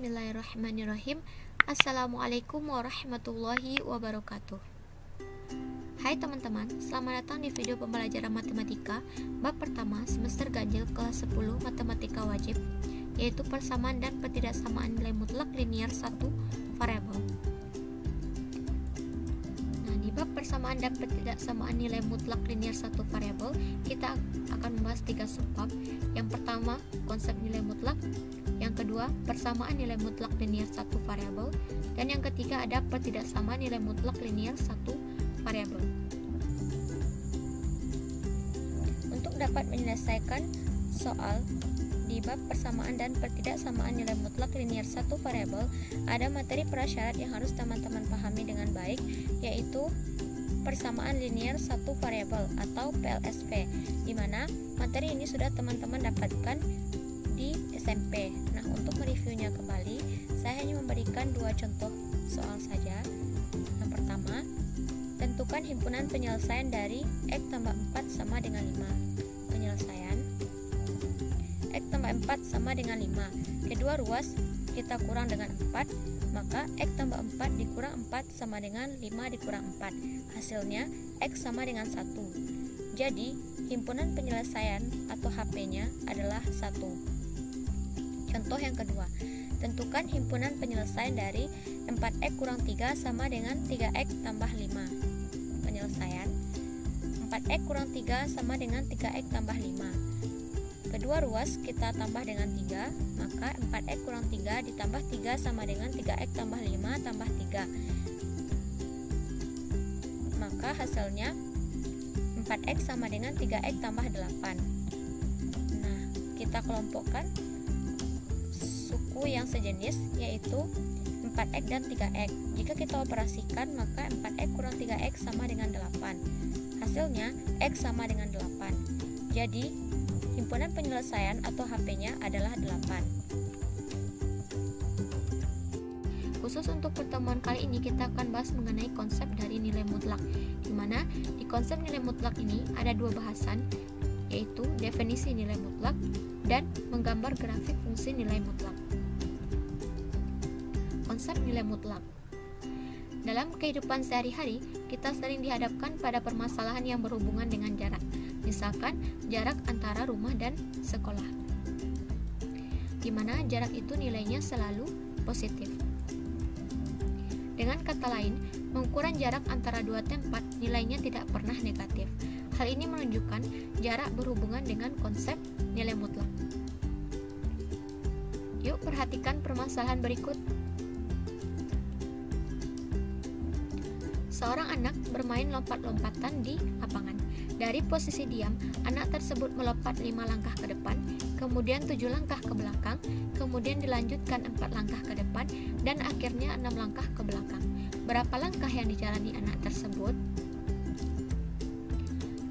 Bismillahirrahmanirrahim. Assalamualaikum warahmatullahi wabarakatuh. Hai teman-teman, selamat datang di video pembelajaran matematika bab pertama semester ganjil kelas 10 matematika wajib, yaitu persamaan dan ketidaksamaan nilai mutlak linear satu variabel. Nah, di bab persamaan dan ketidaksamaan nilai mutlak linear satu variabel, kita akan membahas 3 subbab. Yang pertama, konsep nilai mutlak. Yang kedua, persamaan nilai mutlak linear satu variabel, dan yang ketiga ada ketidaksamaan nilai mutlak linear satu variabel. Untuk dapat menyelesaikan soal di bab persamaan dan ketidaksamaan nilai mutlak linear satu variabel, ada materi prasyarat yang harus teman-teman pahami dengan baik, yaitu persamaan linear satu variabel atau PLSV, di mana materi ini sudah teman-teman dapatkan di SMP. Nah, untuk mereviewnya kembali, saya hanya memberikan 2 contoh soal saja. Yang pertama, tentukan himpunan penyelesaian dari X tambah 4 sama dengan 5. Penyelesaian X tambah 4 sama dengan 5. Kedua ruas kita kurang dengan 4, maka X tambah 4 dikurang 4 sama dengan 5 dikurang 4. Hasilnya X sama dengan 1. Jadi, himpunan penyelesaian atau HP-nya adalah 1. Contoh yang kedua, tentukan himpunan penyelesaian dari 4x kurang 3 sama dengan 3x tambah 5. Penyelesaian 4x kurang 3 sama dengan 3x tambah 5. Kedua ruas kita tambah dengan 3, maka 4x kurang 3 ditambah 3 sama dengan 3x tambah 5 tambah 3. Maka hasilnya 4x sama dengan 3x tambah 8. Nah, kita kelompokkan suku yang sejenis, yaitu 4x dan 3x. Jika kita operasikan, maka 4x kurang 3x sama dengan 8. Hasilnya x sama dengan 8. Jadi, himpunan penyelesaian atau HP-nya adalah 8. Khusus untuk pertemuan kali ini, kita akan bahas mengenai konsep dari nilai mutlak, di mana di konsep nilai mutlak ini ada 2 bahasan, yaitu definisi nilai mutlak dan menggambar grafik fungsi nilai mutlak. Konsep nilai mutlak. Dalam kehidupan sehari-hari, kita sering dihadapkan pada permasalahan yang berhubungan dengan jarak. Misalkan jarak antara rumah dan sekolah, di mana jarak itu nilainya selalu positif. Dengan kata lain, pengukuran jarak antara 2 tempat nilainya tidak pernah negatif. Hal ini menunjukkan jarak berhubungan dengan konsep nilai mutlak. Yuk perhatikan permasalahan berikut. Seorang anak bermain lompat-lompatan di lapangan. Dari posisi diam, anak tersebut melompat 5 langkah ke depan, kemudian 7 langkah ke belakang, kemudian dilanjutkan 4 langkah ke depan, dan akhirnya 6 langkah ke belakang. Berapa langkah yang dijalani anak tersebut?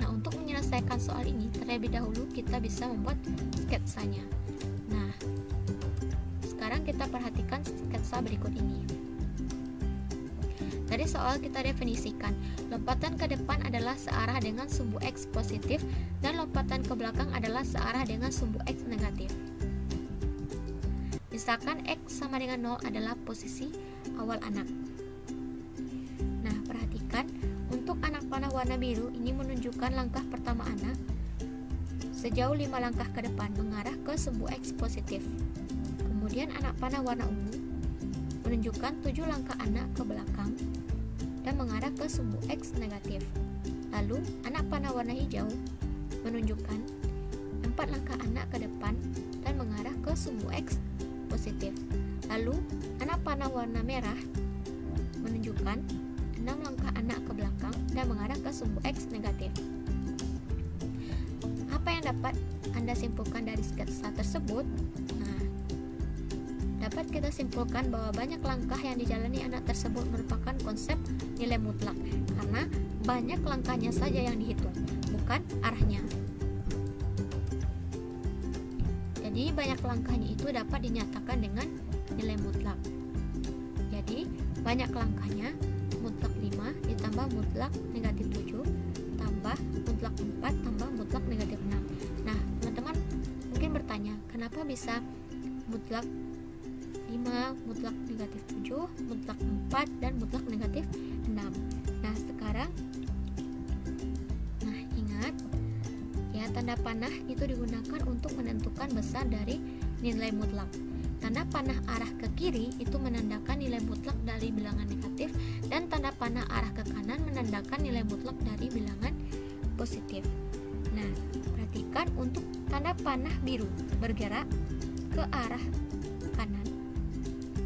Nah, untuk menyelesaikan soal ini, terlebih dahulu kita bisa membuat sketsanya. Nah, sekarang kita perhatikan sketsa berikut ini. Dari soal kita definisikan, lompatan ke depan adalah searah dengan sumbu X positif dan lompatan ke belakang adalah searah dengan sumbu X negatif. Misalkan X sama dengan 0 adalah posisi awal anak. Nah, perhatikan, untuk anak panah warna biru ini menunjukkan langkah pertama anak sejauh 5 langkah ke depan mengarah ke sumbu X positif. Kemudian anak panah warna ungu menunjukkan 7 langkah anak ke belakang dan mengarah ke sumbu X negatif. Lalu, anak panah warna hijau menunjukkan 4 langkah anak ke depan dan mengarah ke sumbu X positif. Lalu, anak panah warna merah menunjukkan 6 langkah anak ke belakang dan mengarah ke sumbu X negatif. Apa yang dapat Anda simpulkan dari sketsa tersebut? Dapat kita simpulkan bahwa banyak langkah yang dijalani anak tersebut merupakan konsep nilai mutlak, karena banyak langkahnya saja yang dihitung, bukan arahnya. Jadi banyak langkahnya itu dapat dinyatakan dengan nilai mutlak. Jadi banyak langkahnya mutlak 5 ditambah mutlak negatif 7 tambah mutlak 4 tambah mutlak negatif 6. Nah, teman-teman mungkin bertanya, kenapa bisa mutlak 5 5, mutlak negatif 7, mutlak 4, dan mutlak negatif 6. Nah, sekarang ingat ya, tanda panah itu digunakan untuk menentukan besar dari nilai mutlak. Tanda panah arah ke kiri itu menandakan nilai mutlak dari bilangan negatif, dan tanda panah arah ke kanan menandakan nilai mutlak dari bilangan positif. Nah, perhatikan untuk tanda panah biru bergerak ke arah kanan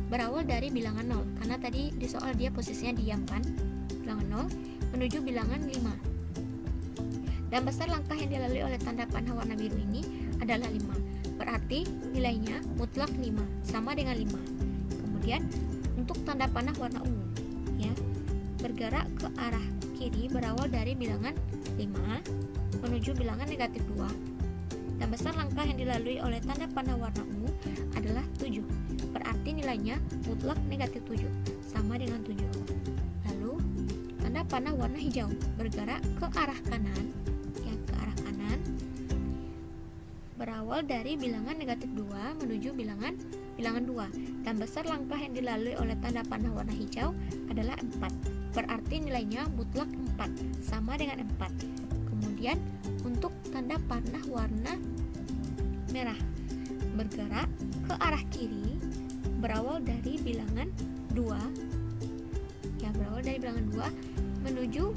berawal dari bilangan 0, karena tadi di soal dia posisinya diam kan, bilangan 0 menuju bilangan 5. Dan besar langkah yang dilalui oleh tanda panah warna biru ini adalah 5. Berarti nilainya mutlak 5 sama dengan 5. Kemudian untuk tanda panah warna ungu ya, bergerak ke arah kiri berawal dari bilangan 5 menuju bilangan negatif 2. Dan besar langkah yang dilalui oleh tanda panah warna ungu adalah 7. Berarti nilainya mutlak negatif 7 sama dengan 7. Lalu tanda panah warna hijau bergerak ke arah kanan ya, ke arah kanan berawal dari bilangan negatif 2 menuju bilangan 2. Dan besar langkah yang dilalui oleh tanda panah warna hijau adalah 4. Berarti nilainya mutlak 4 sama dengan 4. Kemudian untuk tanda panah warna merah bergerak ke arah kiri berawal dari bilangan 2 ya, berawal dari bilangan 2 menuju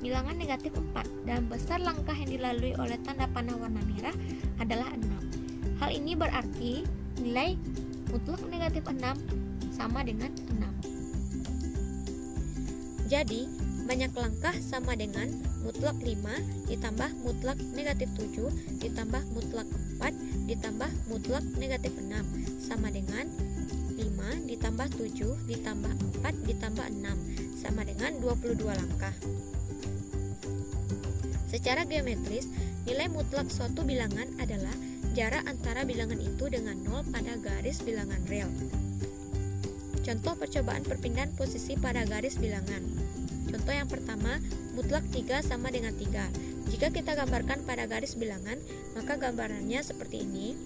bilangan negatif 4, dan besar langkah yang dilalui oleh tanda panah warna merah adalah 6. Hal ini berarti nilai mutlak negatif 6 sama dengan 6. Jadi, banyak langkah sama dengan mutlak 5 ditambah mutlak negatif 7 ditambah mutlak 4 ditambah mutlak negatif 6 sama dengan 5 ditambah 7 ditambah 4 ditambah 6 sama dengan 22 langkah. Secara geometris, nilai mutlak suatu bilangan adalah jarak antara bilangan itu dengan 0 pada garis bilangan real. Contoh percobaan perpindahan posisi pada garis bilangan. Contoh yang pertama, mutlak 3 sama dengan 3. Jika kita gambarkan pada garis bilangan, maka gambarannya seperti ini.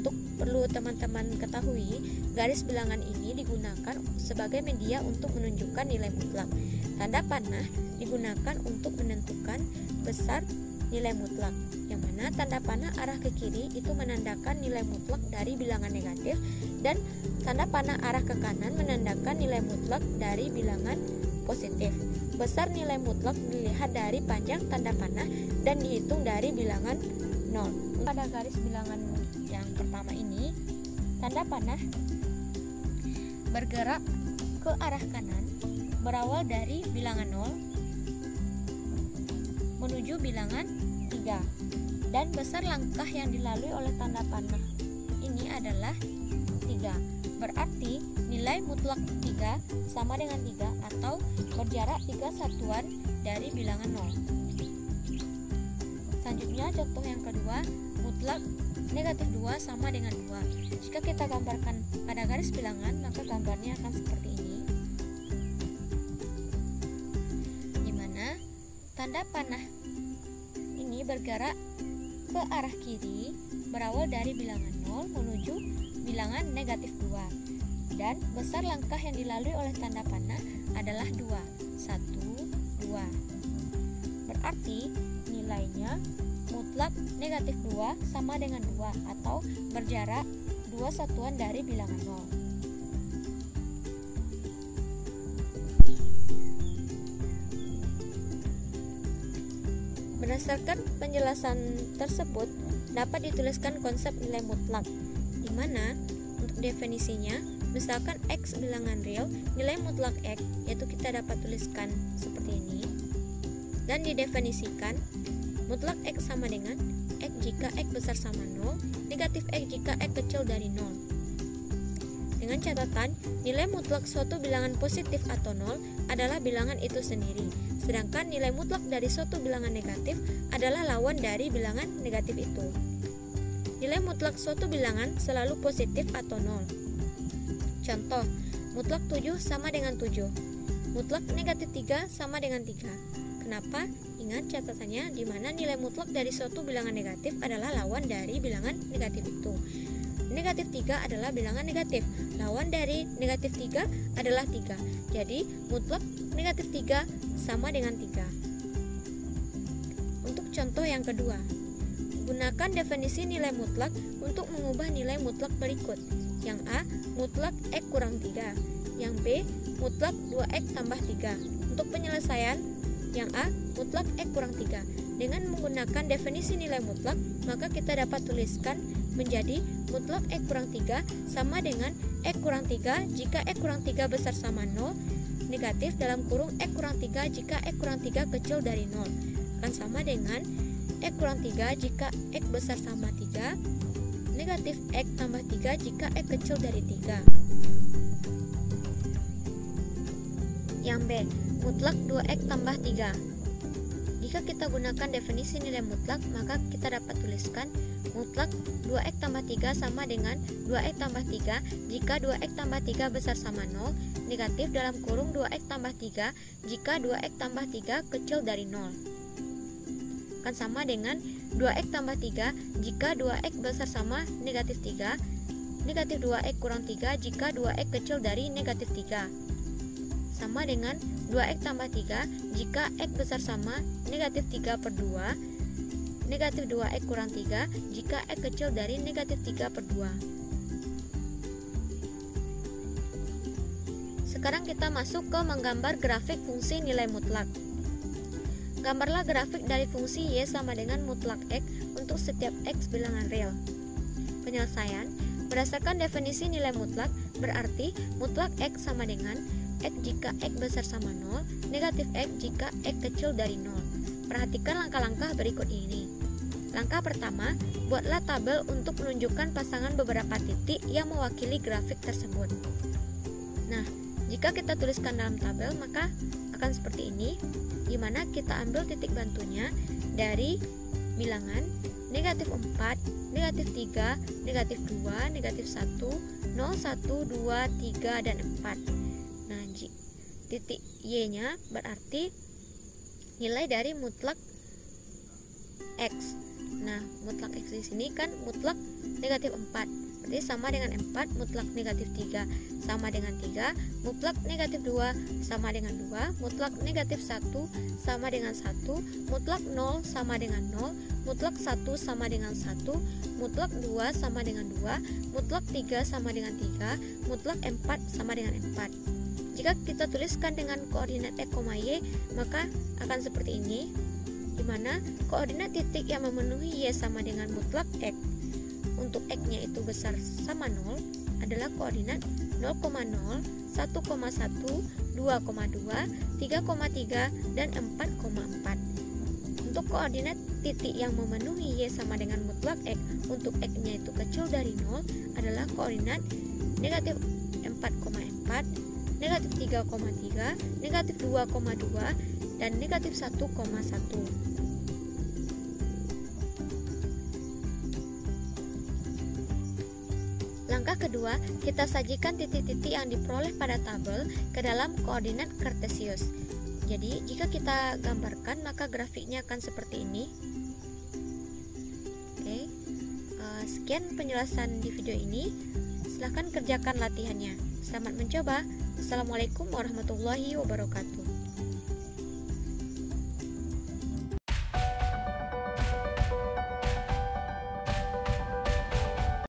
Untuk perlu teman-teman ketahui, garis bilangan ini digunakan sebagai media untuk menunjukkan nilai mutlak. Tanda panah digunakan untuk menentukan besar nilai mutlak, yang mana tanda panah arah ke kiri itu menandakan nilai mutlak dari bilangan negatif, dan tanda panah arah ke kanan menandakan nilai mutlak dari bilangan positif. Besar nilai mutlak dilihat dari panjang tanda panah dan dihitung dari bilangan 0. Pada garis bilangan yang pertama ini, tanda panah bergerak ke arah kanan berawal dari bilangan 0 menuju bilangan 3, dan besar langkah yang dilalui oleh tanda panah ini adalah 3. Berarti nilai mutlak 3 sama dengan 3 atau berjarak 3 satuan dari bilangan 0. Selanjutnya contoh yang kedua, mutlak negatif 2 sama dengan 2. Jika kita gambarkan pada garis bilangan, maka gambarnya akan seperti ini. Tanda panah ini bergerak ke arah kiri berawal dari bilangan 0 menuju bilangan negatif 2, dan besar langkah yang dilalui oleh tanda panah adalah 2, 1, 2. Berarti nilainya mutlak negatif 2 sama dengan 2 atau berjarak 2 satuan dari bilangan 0. Berdasarkan penjelasan tersebut, dapat dituliskan konsep nilai mutlak, di mana untuk definisinya, misalkan X bilangan real, nilai mutlak X, yaitu kita dapat tuliskan seperti ini, dan didefinisikan mutlak X sama dengan X jika X besar sama 0, negatif X jika X kecil dari 0. Dengan catatan, nilai mutlak suatu bilangan positif atau 0 adalah bilangan itu sendiri, sedangkan nilai mutlak dari suatu bilangan negatif adalah lawan dari bilangan negatif itu. Nilai mutlak suatu bilangan selalu positif atau 0. Contoh, mutlak 7 sama dengan 7. Mutlak negatif 3 sama dengan 3. Kenapa? Ingat catatannya, di mana nilai mutlak dari suatu bilangan negatif adalah lawan dari bilangan negatif itu. negatif 3 adalah bilangan negatif. Lawan dari negatif 3 adalah 3. Jadi mutlak negatif 3 sama dengan 3. Untuk contoh yang kedua, gunakan definisi nilai mutlak untuk mengubah nilai mutlak berikut. Yang A, mutlak X kurang 3. Yang B, mutlak 2X tambah 3. Untuk penyelesaian, yang A, mutlak X kurang 3. Dengan menggunakan definisi nilai mutlak, maka kita dapat tuliskan menjadi mutlak X kurang 3 sama dengan X kurang 3 jika X kurang 3 besar sama 0, negatif dalam kurung X kurang 3 jika X kurang 3 kecil dari 0. Akan sama dengan X kurang 3 jika X besar sama 3, negatif X tambah 3 jika X kecil dari 3. Yang B, mutlak 2X tambah 3. Jika kita gunakan definisi nilai mutlak, maka kita dapat tuliskan mutlak 2X tambah 3 sama dengan 2X tambah 3 jika 2X tambah 3 besar sama 0, negatif dalam kurung 2X tambah 3 jika 2X tambah 3 kecil dari 0. Akan sama dengan 2X tambah 3 jika 2X besar sama negatif 3, negatif 2X kurang 3 jika 2X kecil dari negatif 3. Sama dengan 2X tambah 3 jika X besar sama negatif 3 per 2, negatif 2X kurang 3 jika X kecil dari negatif 3 per 2. Sekarang kita masuk ke menggambar grafik fungsi nilai mutlak. Gambarlah grafik dari fungsi Y sama dengan mutlak X untuk setiap X bilangan real. Penyelesaian, berdasarkan definisi nilai mutlak, berarti mutlak X sama dengan X jika X besar sama 0, negatif X jika X kecil dari 0. Perhatikan langkah-langkah berikut ini. Langkah pertama, buatlah tabel untuk menunjukkan pasangan beberapa titik yang mewakili grafik tersebut. Nah, jika kita tuliskan dalam tabel, maka akan seperti ini, di mana kita ambil titik bantunya dari bilangan negatif 4, negatif 3, negatif 2, negatif 1, 0, 1, 2, 3, dan 4. Nah, titik Y-nya berarti nilai dari mutlak X. Nah, mutlak X di sini kan mutlak negatif 4. Berarti sama dengan 4, mutlak negatif 3 sama dengan 3, mutlak negatif 2 sama dengan 2, mutlak negatif 1 sama dengan 1, mutlak 0 sama dengan 0, mutlak 1 sama dengan 1, mutlak 2 sama dengan 2, mutlak 3 sama dengan 3, mutlak 4 sama dengan 4. Jika kita tuliskan dengan koordinat X, Y, maka akan seperti ini, di mana koordinat titik yang memenuhi Y sama dengan mutlak X untuk X-nya itu besar sama 0 adalah koordinat 0,0, 1,1, 2,2, 3,3, dan 4,4. Untuk koordinat titik yang memenuhi Y sama dengan mutlak X untuk X-nya itu kecil dari 0 adalah koordinat negatif 4,4, negatif 3,3, negatif 2,2, dan negatif 1,1. Langkah kedua, kita sajikan titik-titik yang diperoleh pada tabel ke dalam koordinat kartesius. Jadi, jika kita gambarkan, maka grafiknya akan seperti ini. Oke, sekian penjelasan di video ini. Silahkan kerjakan latihannya. Selamat mencoba. Assalamualaikum warahmatullahi wabarakatuh.